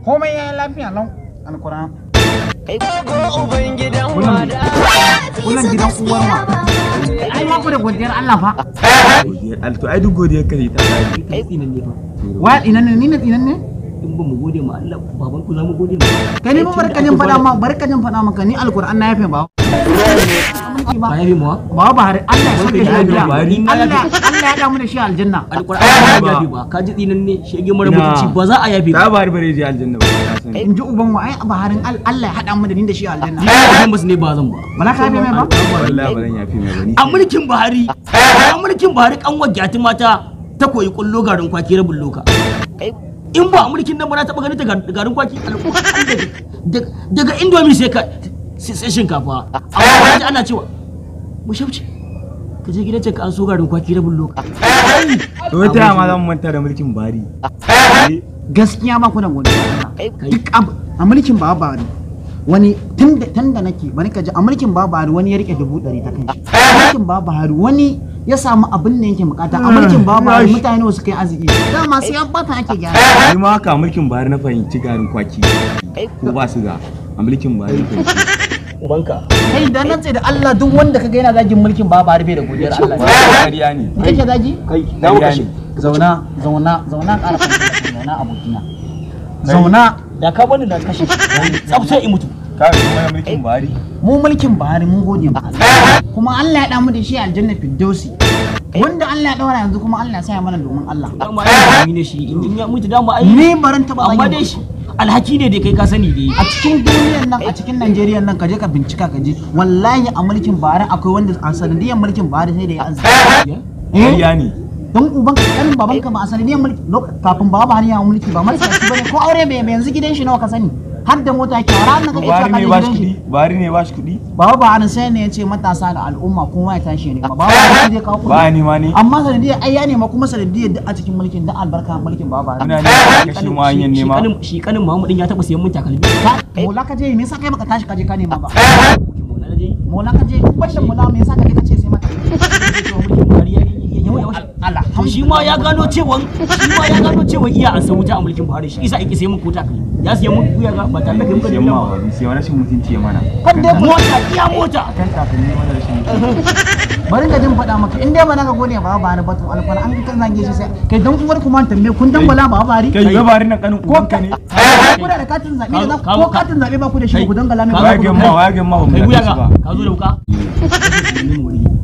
komai ya lafiya lau alquran kai ko uban gidan wada wannan gidan uwar ma ai ma ku da godiyar Allah fa godiyar Allah to ai duk godiyar kai ta kai tsinan ne fa wa dinan ne ni ne dinan ne in ba mu gode ma Allah baban ku za mu gode ma kai ne ba barkajin fada maka ni alquran na yafe ba ba yafi mu ba har Allah ya saka shi aljanna Allah ya damu da shi aljanna alquran ba yafi ba ka ji tsinan ne shege mara mutunci ba za a yafi ta ba har bare je aljanna ba in ji uban wa ai baharin Allah ya hada mu da ni da shi aljanna ni ba musu ne ba zan ba bala ka yafe mai ba wallahi ba zan yafe mai ba ni a mulkin Buhari kanwar gyati mata ta koyi kullo garin kwaki rabin loka in ba a mulkin nan ba na taba ganin ta garin kwaki daga indomi sai shinkafa amma ji ana cewa mu shauce ka je gidan ka an so garin kwaki rabin loka to ta ma zan manta da mulkin Buhari gaskiya ma kuna godiya duk a mulkin Buhari wani tunda nake bari ka ji a mulkin Buhari wani ya rike 100 ta kai a mulkin Buhari wani ya samu abin da yake bukata a mulkin Buhari mutane wasu kai arziki dama sai an bata ake gyara ni ma haka mulkin Buhari na fahimci garin kwaki ko ba su ga a mulkin Buhari ubanka kai da nan sai da Allah duk wanda kaga yana zagin mulkin Buhari bai da godiyar Allah kariya ne kake zagi kai dawo kashi zauna ƙara zauna abokina zauna da ka bani da kashe tsafta in mutu ka ga kuma mulkin Buhari mu mulkin Buhari mun gode ma Allah kuma Allah ya damu da shi aljanna firdausi wanda Allah ya daura yanzu kuma Allah ya sa mana domin Allah dama ai ne shi in ya mutu dama ai ni baran taba amma dai shi alhaki ne dai kai ka sani dai a cikin duniyar nan a cikin Najeriya nan ka je ka bincika ka je wallahi a mulkin Buhari akwai wanda a sanadiyar mulkin Buhari sai da ya arziki kariya ne don uban kanin babanka ba a sanadiyar mulki kafin baba Buhari ya mulki ba marasa bane ko aure bai yanzu gidan shi nawa ka sani har da mota ke wara nan kake cewa gidan shi Buhari ne ba shi kuɗi baba Buhari sai ne ya ce matasa ga al'umma kuma ya tashi ne baba Buhari zai kawo kuɗi ba ni ma ne amma sanadiyar ai ya nema kuma sanadiyar duk a cikin mulkin da albarka mulkin baba Buhari ina ne kashe mu hanyar nema shi kanin Muhammadin ya taba siyan mun takalmi mola ka je me yasa kai baka tashi ka je ka nema ba mola ka je wannan mola me yasa kake kace sai mata mulkin Buhari Allah shi ma ya gano cewa iya an san wuta a mulkin Buhari shi isa yake sai mun kota kai ya siya mun kuya ga ba tare da kai muka sai ma sai wani rashin mutunci ya mana kan dai mota iya mota kan takalmi mana rashin mutunci bari ka jin faɗa maka in dai ba naka gode ba ba ni batun alfara an kan zange shi sai kai dan uwar kuma tambaye kun dan bala ba bari kai ga bari na kanin ubanka ne ku da katin zabe da ko katin zabe ba ku da shi ku dan gala mai ba ga ma wa ga ma ba kai buya ga ka zo da wuka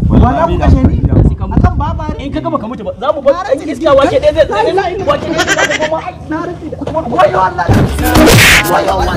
wala ku kashe ni akan babari in kaga baka mutu ba za mu bar an iska wace ɗaya zai wace ɗaya zai koma na rufe da wayo Allah wayo Allah